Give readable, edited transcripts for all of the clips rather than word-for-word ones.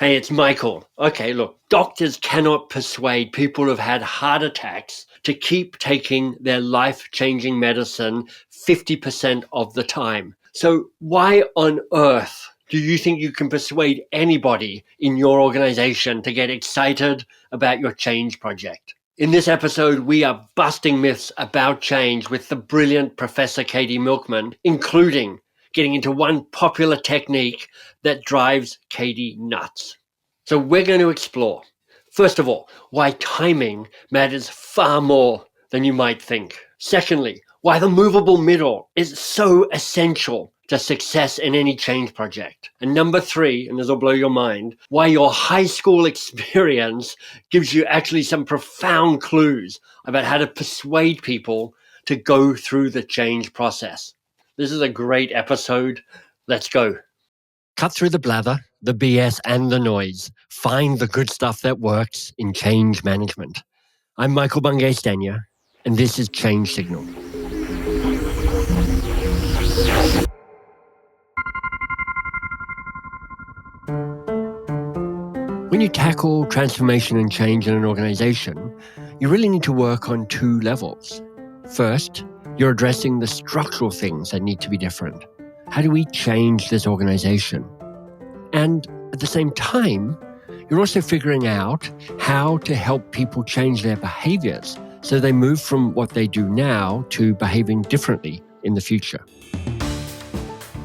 Hey, it's Michael. Okay, look, doctors cannot persuade people who've had heart attacks to keep taking their life-changing medicine 50% of the time. So why on earth do you think you can persuade anybody in your organization to get excited about your change project? In this episode, we are busting myths about change with the brilliant Professor Katy Milkman, including getting into one popular technique that drives Katy nuts. So we're going to explore, first of all, why timing matters far more than you might think. Secondly, why the movable middle is so essential to success in any change project. And number three, and this will blow your mind, why your high school experience gives you actually some profound clues about how to persuade people to go through the change process. This is a great episode. Let's go. Cut through the blather, the BS, and the noise. Find the good stuff that works in change management. I'm Michael Bungay-Stanier, and this is Change Signal. When you tackle transformation and change in an organization, you really need to work on two levels. First, you're addressing the structural things that need to be different. How do we change this organization? And at the same time, you're also figuring out how to help people change their behaviors so they move from what they do now to behaving differently in the future.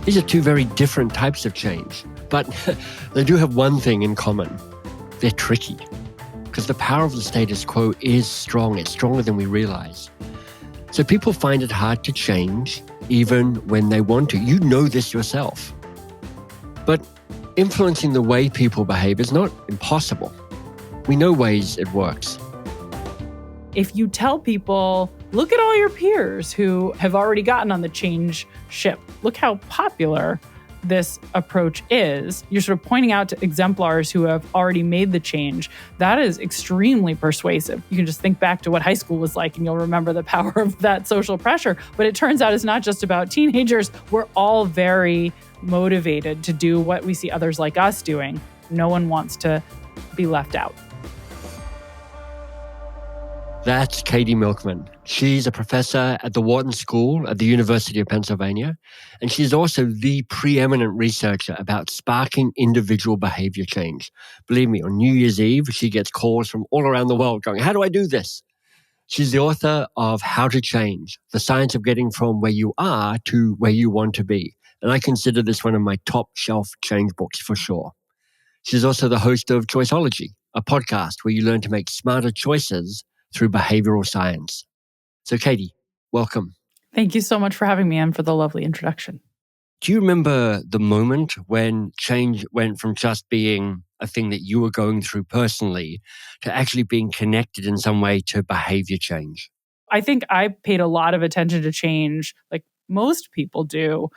These are two very different types of change, but they do have one thing in common. They're tricky because the power of the status quo is strong. It's stronger than we realize. So people find it hard to change even when they want to. You know this yourself. But influencing the way people behave is not impossible. We know ways it works. If you tell people, look at all your peers who have already gotten on the change ship, look how popular this approach is, you're sort of pointing out to exemplars who have already made the change. That is extremely persuasive. You can just think back to what high school was like and you'll remember the power of that social pressure. But it turns out it's not just about teenagers. We're all very motivated to do what we see others like us doing. No one wants to be left out. That's Katy Milkman. She's a professor at the Wharton School at the University of Pennsylvania, and she's also the preeminent researcher about sparking individual behavior change. Believe me, on New Year's Eve, she gets calls from all around the world going, how do I do this? She's the author of How to Change, the science of getting from where you are to where you want to be. And I consider this one of my top shelf change books for sure. She's also the host of Choiceology, a podcast where you learn to make smarter choices through behavioral science. So Katy, welcome. Thank you so much for having me and for the lovely introduction. Do you remember the moment when change went from just being a thing that you were going through personally to actually being connected in some way to behavior change? I think I paid a lot of attention to change, like most people do,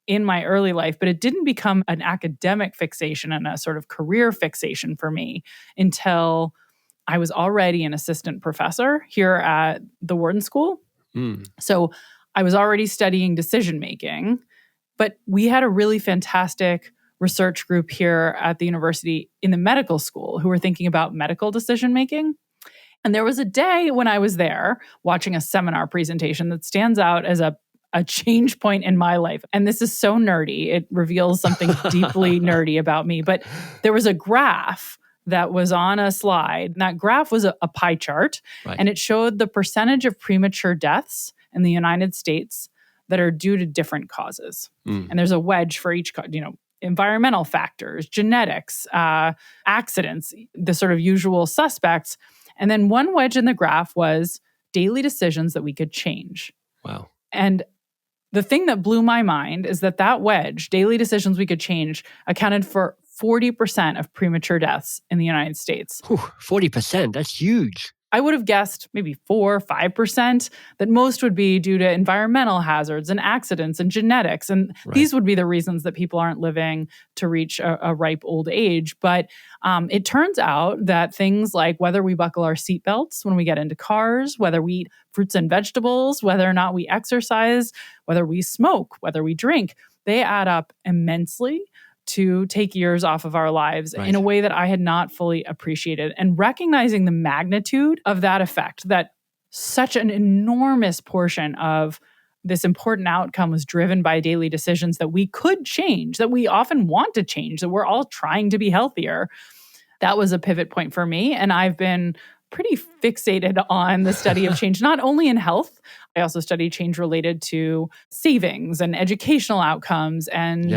in my early life, but it didn't become an academic fixation and a sort of career fixation for me until I was already an assistant professor here at the Wharton School. So I was already studying decision-making, but we had a really fantastic research group here at the university in the medical school who were thinking about medical decision-making. And there was a day when I was there watching a seminar presentation that stands out as a change point in my life. And this is so nerdy. It reveals something deeply nerdy about me. But there was a graph that was on a slide. And that graph was a pie chart, right. And it showed the percentage of premature deaths in the United States that are due to different causes. And there's a wedge for each, environmental factors, genetics, accidents, the sort of usual suspects. And then one wedge in the graph was daily decisions that we could change. Wow. And the thing that blew my mind is that wedge, daily decisions we could change, accounted for 40% of premature deaths in the United States. 40%, that's huge. I would have guessed maybe 4 or 5% that most would be due to environmental hazards and accidents and genetics. And these would be the reasons that people aren't living to reach a ripe old age. But it turns out that things like whether we buckle our seatbelts when we get into cars, whether we eat fruits and vegetables, whether or not we exercise, whether we smoke, whether we drink, they add up immensely to take years off of our lives Right. in a way that I had not fully appreciated. And recognizing the magnitude of that effect, that such an enormous portion of this important outcome was driven by daily decisions that we could change, that we often want to change, that we're all trying to be healthier. That was a pivot point for me. And I've been pretty fixated on the study of change, not only in health. I also study change related to savings and educational outcomes and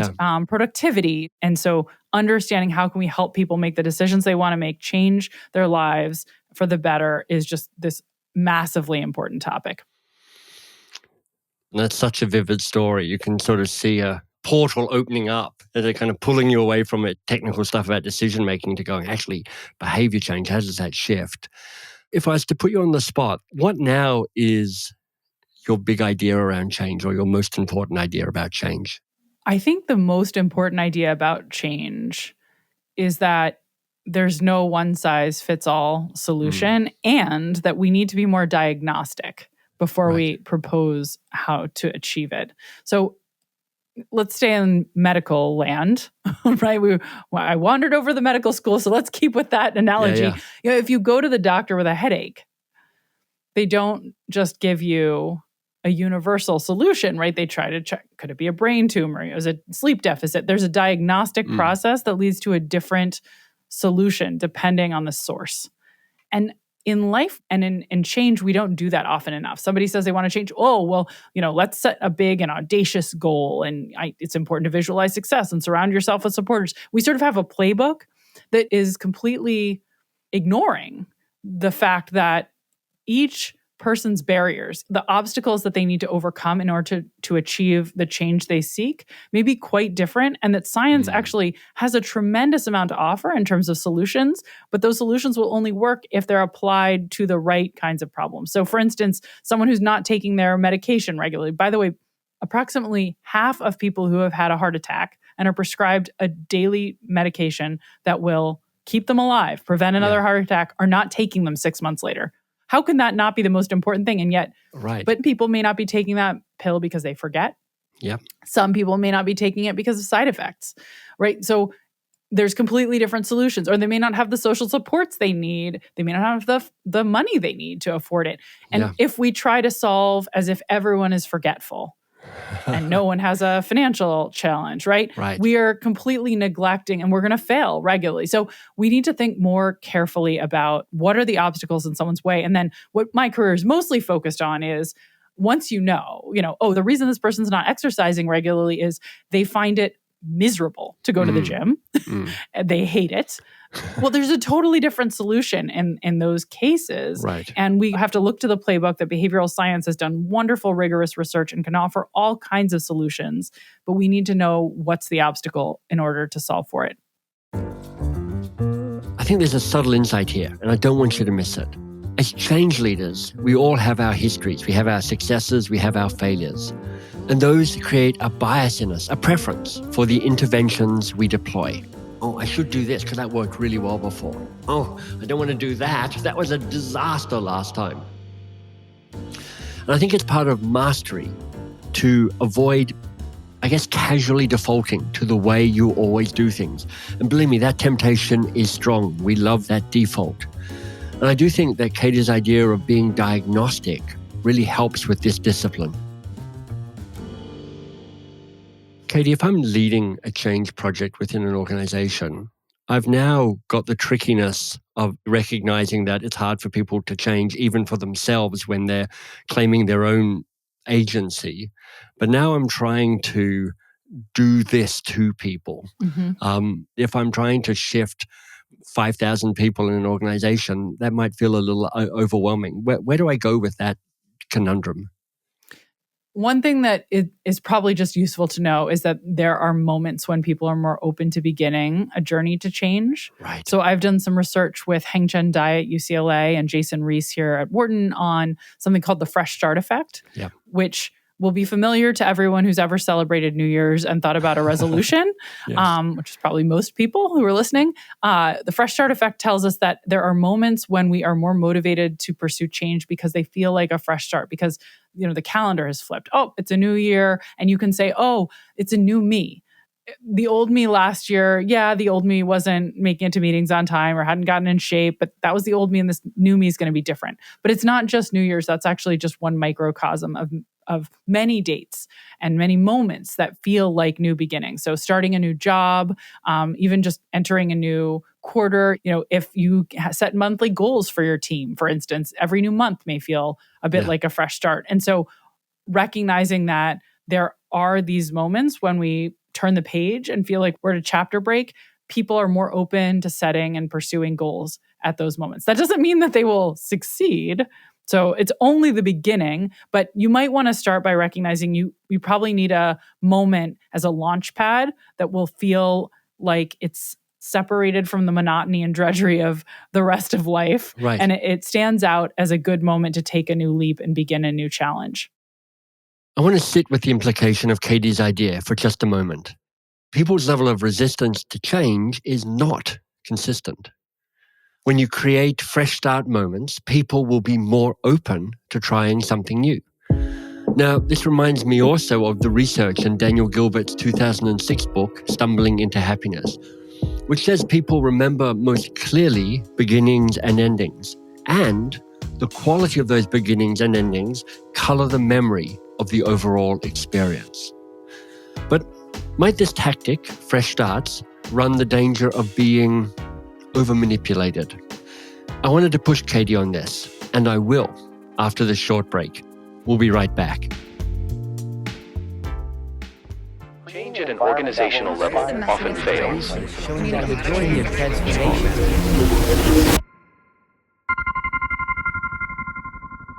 productivity. And so understanding how can we help people make the decisions they want to make, change their lives for the better, is just this massively important topic. And that's such a vivid story. You can sort of see a portal opening up that are kind of pulling you away from it, technical stuff about decision making, to going, actually, behavior change, how does that shift? If I was to put you on the spot, what now is your big idea around change, or your most important idea about change? I think the most important idea about change is that there's no one-size-fits-all solution, and that we need to be more diagnostic before we propose how to achieve it. So let's stay in medical land, right? I wandered over the medical school, so let's keep with that analogy. Yeah. You know, if you go to the doctor with a headache, they don't just give you a universal solution, right? They try to check, could it be a brain tumor? Is it sleep deficit? There's a diagnostic process that leads to a different solution depending on the source. And in life and in change, we don't do that often enough. Somebody says they want to change. Oh, well, let's set a big and audacious goal. And it's important to visualize success and surround yourself with supporters. We sort of have a playbook that is completely ignoring the fact that each person's barriers, the obstacles that they need to overcome in order to achieve the change they seek, may be quite different, and that science actually has a tremendous amount to offer in terms of solutions, but those solutions will only work if they're applied to the right kinds of problems. So for instance, someone who's not taking their medication regularly, by the way, approximately half of people who have had a heart attack and are prescribed a daily medication that will keep them alive, prevent another heart attack, are not taking them 6 months later. How can that not be the most important thing? And yet, but people may not be taking that pill because they forget. Yep. Some people may not be taking it because of side effects, right? So there's completely different solutions, or they may not have the social supports they need. They may not have the money they need to afford it. And if we try to solve as if everyone is forgetful and no one has a financial challenge, right? We are completely neglecting, and we're going to fail regularly. So we need to think more carefully about what are the obstacles in someone's way. And then what my career is mostly focused on is, once oh, the reason this person's not exercising regularly is they find it miserable to go to the gym. And they hate it. Well, there's a totally different solution in those cases. And we have to look to the playbook that behavioral science has done wonderful, rigorous research and can offer all kinds of solutions. But we need to know what's the obstacle in order to solve for it. I think there's a subtle insight here, and I don't want you to miss it. As change leaders, we all have our histories. We have our successes, we have our failures. And those create a bias in us, a preference for the interventions we deploy. Oh, I should do this because that worked really well before. Oh, I don't want to do that. That was a disaster last time. And I think it's part of mastery to avoid, casually defaulting to the way you always do things. And believe me, that temptation is strong. We love that default. And I do think that Katy's idea of being diagnostic really helps with this discipline. Katy, if I'm leading a change project within an organization, I've now got the trickiness of recognizing that it's hard for people to change even for themselves when they're claiming their own agency. But now I'm trying to do this to people. If I'm trying to shift 5,000 people in an organization, that might feel a little overwhelming. Where do I go with that conundrum? One thing that is probably just useful to know is that there are moments when people are more open to beginning a journey to change. So I've done some research with Heng Chen Dai at UCLA and Jason Reese here at Wharton on something called the fresh start effect, which will be familiar to everyone who's ever celebrated New Year's and thought about a resolution, which is probably most people who are listening. The fresh start effect tells us that there are moments when we are more motivated to pursue change because they feel like a fresh start, because the calendar has flipped. Oh, it's a new year. And you can say, oh, it's a new me. the old me last year, the old me wasn't making it to meetings on time or hadn't gotten in shape, but that was the old me, and this new me is going to be different. But it's not just New Year's. That's actually just one microcosm of many dates and many moments that feel like new beginnings. So starting a new job, even just entering a new quarter, if you set monthly goals for your team, for instance, every new month may feel a bit like a fresh start. And so recognizing that there are these moments when we turn the page and feel like we're at a chapter break, people are more open to setting and pursuing goals at those moments. That doesn't mean that they will succeed. So it's only the beginning, but you might want to start by recognizing you probably need a moment as a launch pad that will feel like it's separated from the monotony and drudgery of the rest of life. Right. And it stands out as a good moment to take a new leap and begin a new challenge. I want to sit with the implication of Katy's idea for just a moment. People's level of resistance to change is not consistent. When you create fresh start moments, people will be more open to trying something new. Now, this reminds me also of the research in Daniel Gilbert's 2006 book, Stumbling into Happiness, which says people remember most clearly beginnings and endings, and the quality of those beginnings and endings color the memory of the overall experience. But might this tactic, fresh starts, run the danger of being over-manipulated? I wanted to push Katy on this, and I will after this short break. We'll be right back. Change at an organizational level often fails.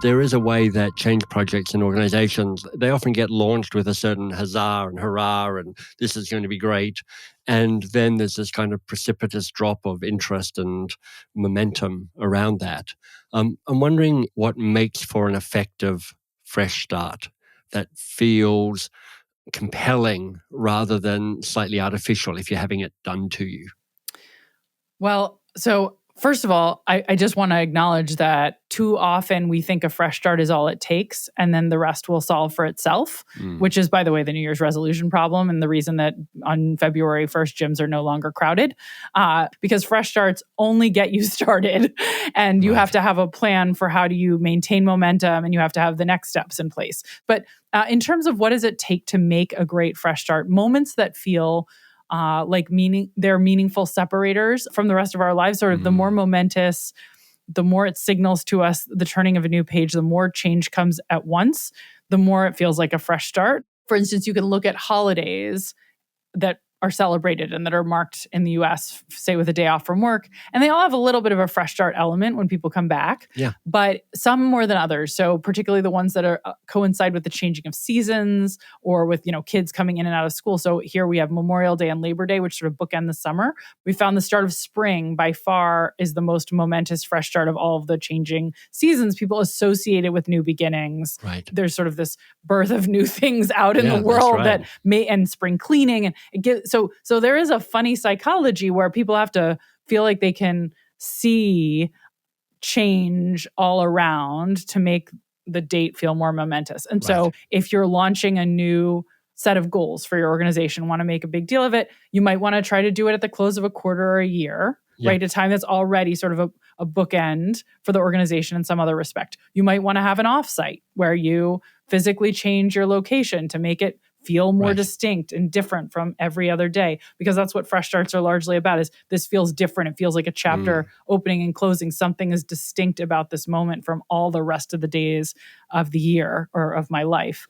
There is a way that change projects and organizations, they often get launched with a certain huzzah and hurrah, and this is going to be great. And then there's this kind of precipitous drop of interest and momentum around that. I'm wondering what makes for an effective fresh start that feels compelling rather than slightly artificial if you're having it done to you. Well, so first of all, I just want to acknowledge that too often we think a fresh start is all it takes, and then the rest will solve for itself, which is, by the way, the New Year's resolution problem and the reason that on February 1st, gyms are no longer crowded, because fresh starts only get you started, and you have to have a plan for how do you maintain momentum, and you have to have the next steps in place. But in terms of what does it take to make a great fresh start, moments that feel they're meaningful separators from the rest of our lives. Sort of the more momentous, the more it signals to us the turning of a new page, the more change comes at once, the more it feels like a fresh start. For instance, you can look at holidays that are celebrated and that are marked in the US, say with a day off from work. And they all have a little bit of a fresh start element when people come back, but some more than others. So particularly the ones that are coincide with the changing of seasons or with, kids coming in and out of school. So here we have Memorial Day and Labor Day, which sort of bookend the summer. We found the start of spring by far is the most momentous fresh start of all of the changing seasons. People associate it with new beginnings. Right. There's sort of this birth of new things out in the world that and spring cleaning, and it gives. So there is a funny psychology where people have to feel like they can see change all around to make the date feel more momentous. And so if you're launching a new set of goals for your organization, want to make a big deal of it, you might want to try to do it at the close of a quarter or a year, right? A time that's already sort of a bookend for the organization in some other respect. You might want to have an offsite where you physically change your location to make it feel more distinct and different from every other day, because that's what fresh starts are largely about. Is this feels different. It feels like a chapter opening and closing. Something is distinct about this moment from all the rest of the days of the year or of my life.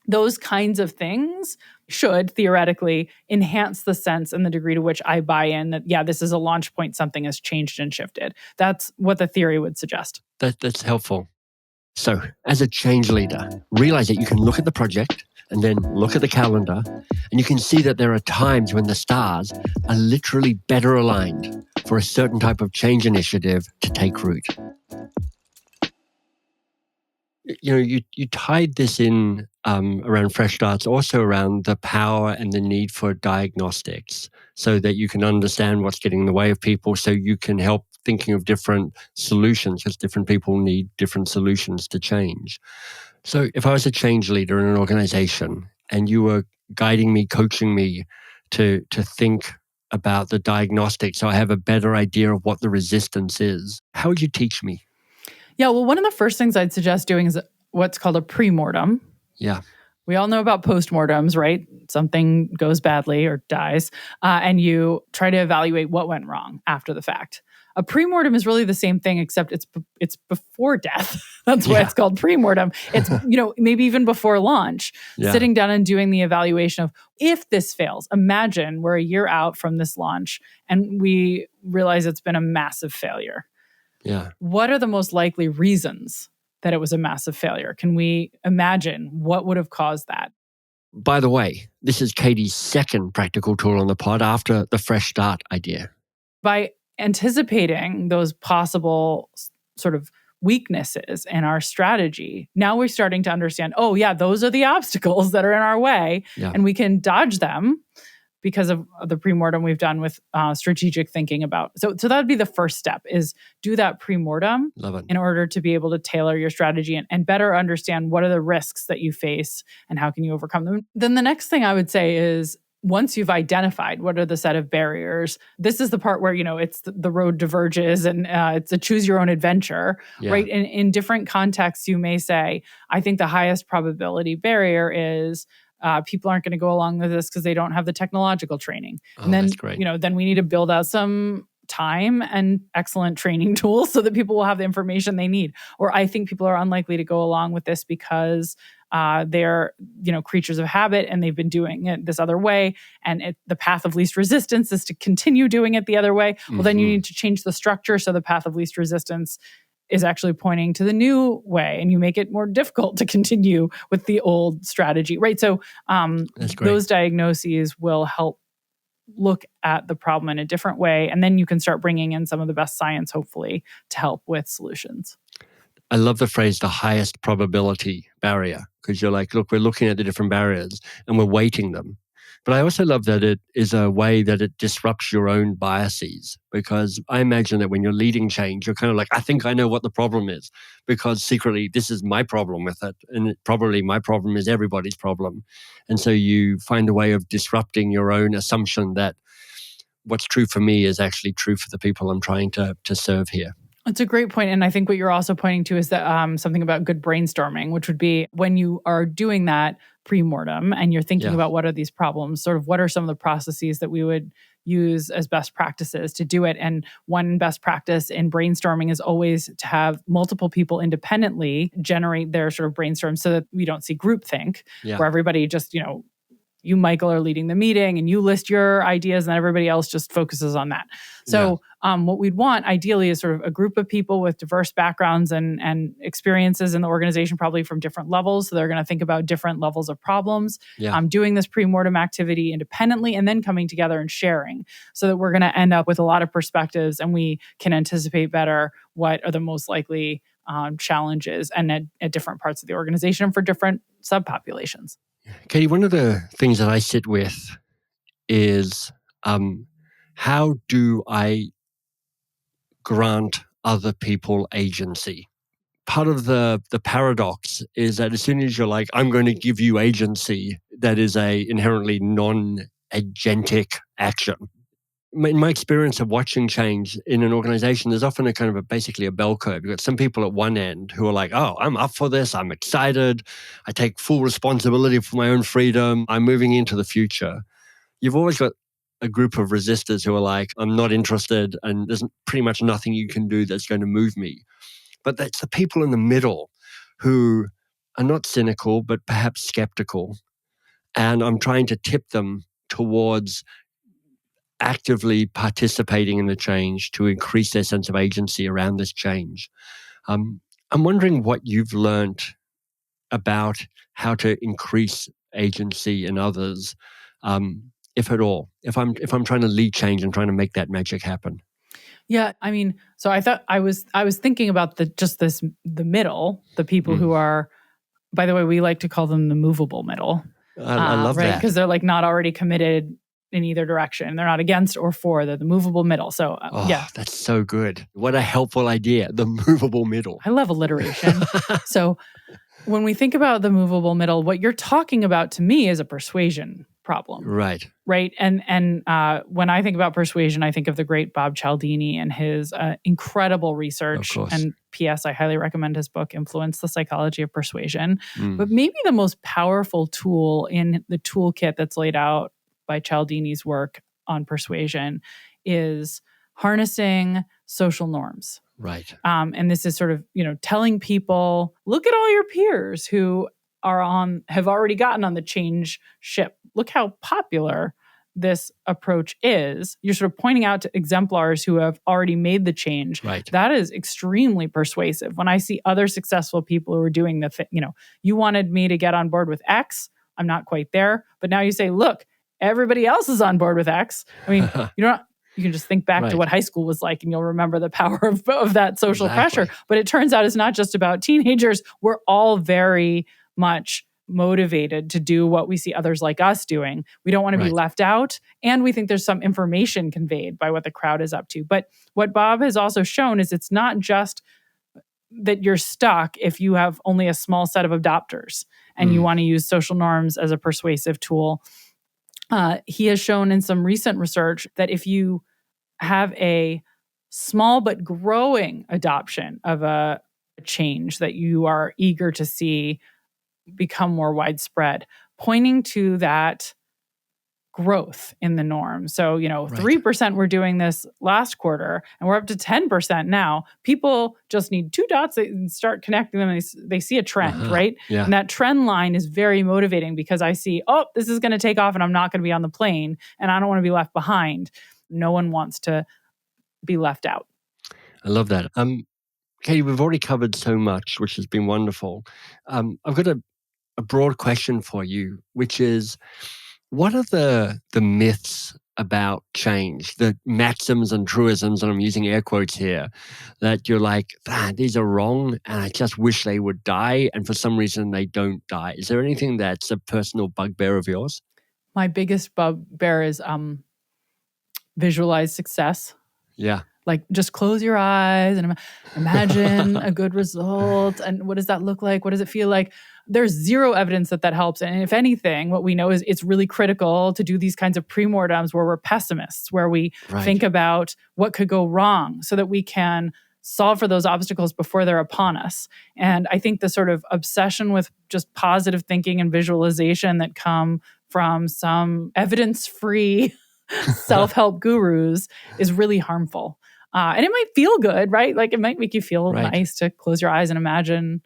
Those kinds of things should theoretically enhance the sense and the degree to which I buy in that, this is a launch point. Something has changed and shifted. That's what the theory would suggest. That's helpful. So, as a change leader, realize that you can look at the project and then look at the calendar, and you can see that there are times when the stars are literally better aligned for a certain type of change initiative to take root. You tied this in around fresh starts, also around the power and the need for diagnostics, so that you can understand what's getting in the way of people, so you can help thinking of different solutions, because different people need different solutions to change. So if I was a change leader in an organization and you were guiding me, coaching me to think about the diagnostic so I have a better idea of what the resistance is. How would you teach me? Yeah, well, one of the first things I'd suggest doing is what's called a pre-mortem. Yeah. We all know about postmortems, right? Something goes badly or dies, and you try to evaluate what went wrong after the fact. A pre-mortem is really the same thing, except it's before death. That's why it's called pre-mortem. It's, maybe even before launch, sitting down and doing the evaluation of, if this fails, imagine we're a year out from this launch and we realize it's been a massive failure. Yeah. What are the most likely reasons that it was a massive failure? Can we imagine what would have caused that? By the way, this is Katy's second practical tool on the pod after the fresh start idea. By anticipating those possible sort of weaknesses in our strategy, now we're starting to understand, oh yeah, those are the obstacles that are in our way, and we can dodge them because of the pre-mortem we've done with strategic thinking about. So that would be the first step, is do that pre-mortem in order to be able to tailor your strategy and better understand what are the risks that you face and how can you overcome them. Then the next thing I would say is, once you've identified what are the set of barriers, this is the part where, it's the road diverges and it's a choose your own adventure, right? In different contexts, you may say, I think the highest probability barrier is people aren't going to go along with this because they don't have the technological training. And then, that's great. Then we need to build out some time and excellent training tools so that people will have the information they need. Or I think people are unlikely to go along with this because they're, creatures of habit and they've been doing it this other way. And the path of least resistance is to continue doing it the other way. Well, then you need to change the structure so the path of least resistance is actually pointing to the new way, and you make it more difficult to continue with the old strategy, right? So those diagnoses will help look at the problem in a different way, and then you can start bringing in some of the best science, hopefully, to help with solutions. I love the phrase, the highest probability barrier, because you're like, look, we're looking at the different barriers and we're weighting them. But I also love that it is a way that it disrupts your own biases, because I imagine that when you're leading change, you're kind of like, I think I know what the problem is, because secretly this is my problem with it. And probably my problem is everybody's problem. And so you find a way of disrupting your own assumption that what's true for me is actually true for the people I'm trying to serve here. It's a great point. And I think what you're also pointing to is that something about good brainstorming, which would be when you are doing that pre-mortem and you're thinking about what are these problems, sort of what are some of the processes that we would use as best practices to do it. And one best practice in brainstorming is always to have multiple people independently generate their sort of brainstorm so that we don't see groupthink, where everybody just, you, Michael, are leading the meeting and you list your ideas and everybody else just focuses on that. So what we'd want ideally is sort of a group of people with diverse backgrounds and experiences in the organization, probably from different levels. So they're going to think about different levels of problems, doing this pre-mortem activity independently and then coming together and sharing, so that we're going to end up with a lot of perspectives and we can anticipate better what are the most likely challenges and at different parts of the organization for different subpopulations. Katy, one of the things that I sit with is how do I grant other people agency? Part of the paradox is that as soon as you're like, I'm going to give you agency, that is a inherently non-agentic action. In my experience of watching change in an organization, there's often a kind of basically a bell curve. You've got some people at one end who are like, oh, I'm up for this. I'm excited. I take full responsibility for my own freedom. I'm moving into the future. You've always got a group of resistors who are like, I'm not interested, and there's pretty much nothing you can do that's going to move me. But that's the people in the middle who are not cynical, but perhaps skeptical. And I'm trying to tip them towards actively participating in the change to increase their sense of agency around this change. I'm wondering what you've learned about how to increase agency in others, if at all. If I'm trying to lead change and trying to make that magic happen. Yeah, I mean, so I thought I was thinking about the middle, the people who are, by the way, we like to call them the movable middle. I love right? that. Because they're like not already committed in either direction. They're not against or for. They're the movable middle. So that's so good. What a helpful idea. The movable middle. I love alliteration. So when we think about the movable middle, what you're talking about to me is a persuasion problem. Right. Right. And when I think about persuasion, I think of the great Bob Cialdini and his incredible research. Of course. And P.S., I highly recommend his book, Influence the Psychology of Persuasion. Mm. But maybe the most powerful tool in the toolkit that's laid out by Cialdini's work on persuasion is harnessing social norms. Right. And this is sort of, telling people, look at all your peers who have already gotten on the change ship. Look how popular this approach is. You're sort of pointing out to exemplars who have already made the change. Right. That is extremely persuasive. When I see other successful people who are doing the thing, you wanted me to get on board with X. I'm not quite there. But now you say, look, everybody else is on board with X. I mean, you can just think back to what high school was like and you'll remember the power of that social pressure. But it turns out it's not just about teenagers. We're all very much motivated to do what we see others like us doing. We don't want to be left out. And we think there's some information conveyed by what the crowd is up to. But what Bob has also shown is it's not just that you're stuck if you have only a small set of adopters and you want to use social norms as a persuasive tool. He has shown in some recent research that if you have a small but growing adoption of a change that you are eager to see become more widespread, pointing to that growth in the norm. So, 3% were doing this last quarter and we're up to 10% now. People just need two dots and start connecting them and they see a trend, right? Yeah. And that trend line is very motivating because I see, this is going to take off and I'm not going to be on the plane and I don't want to be left behind. No one wants to be left out. I love that. Katy, we've already covered so much, which has been wonderful. I've got a broad question for you, which is, what are the myths about change, the maxims and truisms, and I'm using air quotes here, that you're like, these are wrong, and I just wish they would die, and for some reason they don't die? Is there anything that's a personal bugbear of yours? My biggest bugbear is visualize success. Yeah. Like, just close your eyes and imagine a good result. And what does that look like? What does it feel like? There's zero evidence that helps. And if anything, what we know is it's really critical to do these kinds of pre-mortems where we're pessimists, where we think about what could go wrong so that we can solve for those obstacles before they're upon us. And I think the sort of obsession with just positive thinking and visualization that come from some evidence-free self-help gurus is really harmful. And it might feel good, right? Like, it might make you feel nice to close your eyes and imagine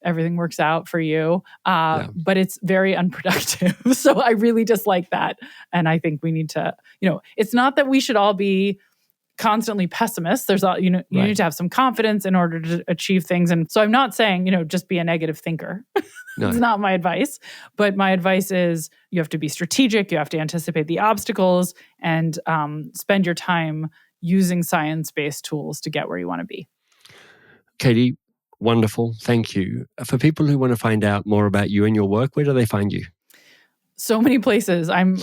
everything works out for you. But it's very unproductive. So I really dislike that. And I think we need to, it's not that we should all be constantly pessimists. There's you need to have some confidence in order to achieve things. And so I'm not saying, just be a negative thinker. No. It's not my advice. But my advice is you have to be strategic. You have to anticipate the obstacles and spend your time using science-based tools to get where you want to be. Katy, wonderful. Thank you. For people who want to find out more about you and your work, where do they find you? So many places. I'm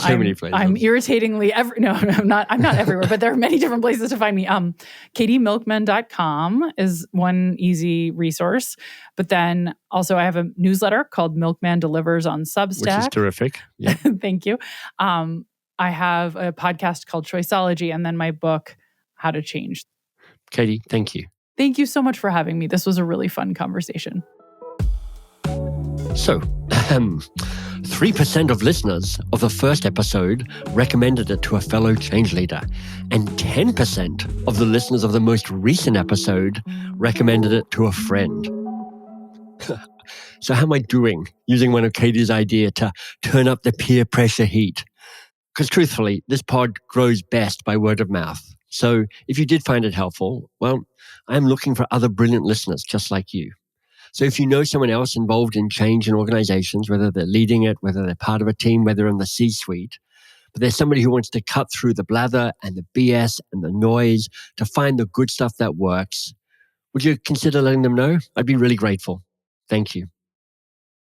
irritatingly I'm not everywhere, but there are many different places to find me. KatyMilkman.com is one easy resource. But then also I have a newsletter called Milkman Delivers on Substack. Which is terrific. Yeah. Thank you. I have a podcast called Choiceology, and then my book, How to Change. Katy, thank you. Thank you so much for having me. This was a really fun conversation. So, 3% of listeners of the first episode recommended it to a fellow change leader, and 10% of the listeners of the most recent episode recommended it to a friend. So how am I doing using one of Katy's ideas to turn up the peer pressure heat? Because truthfully, this pod grows best by word of mouth. So if you did find it helpful, well, I'm looking for other brilliant listeners just like you. So if you know someone else involved in change in organizations, whether they're leading it, whether they're part of a team, whether in the C-suite, but there's somebody who wants to cut through the blather and the BS and the noise to find the good stuff that works, would you consider letting them know? I'd be really grateful. Thank you.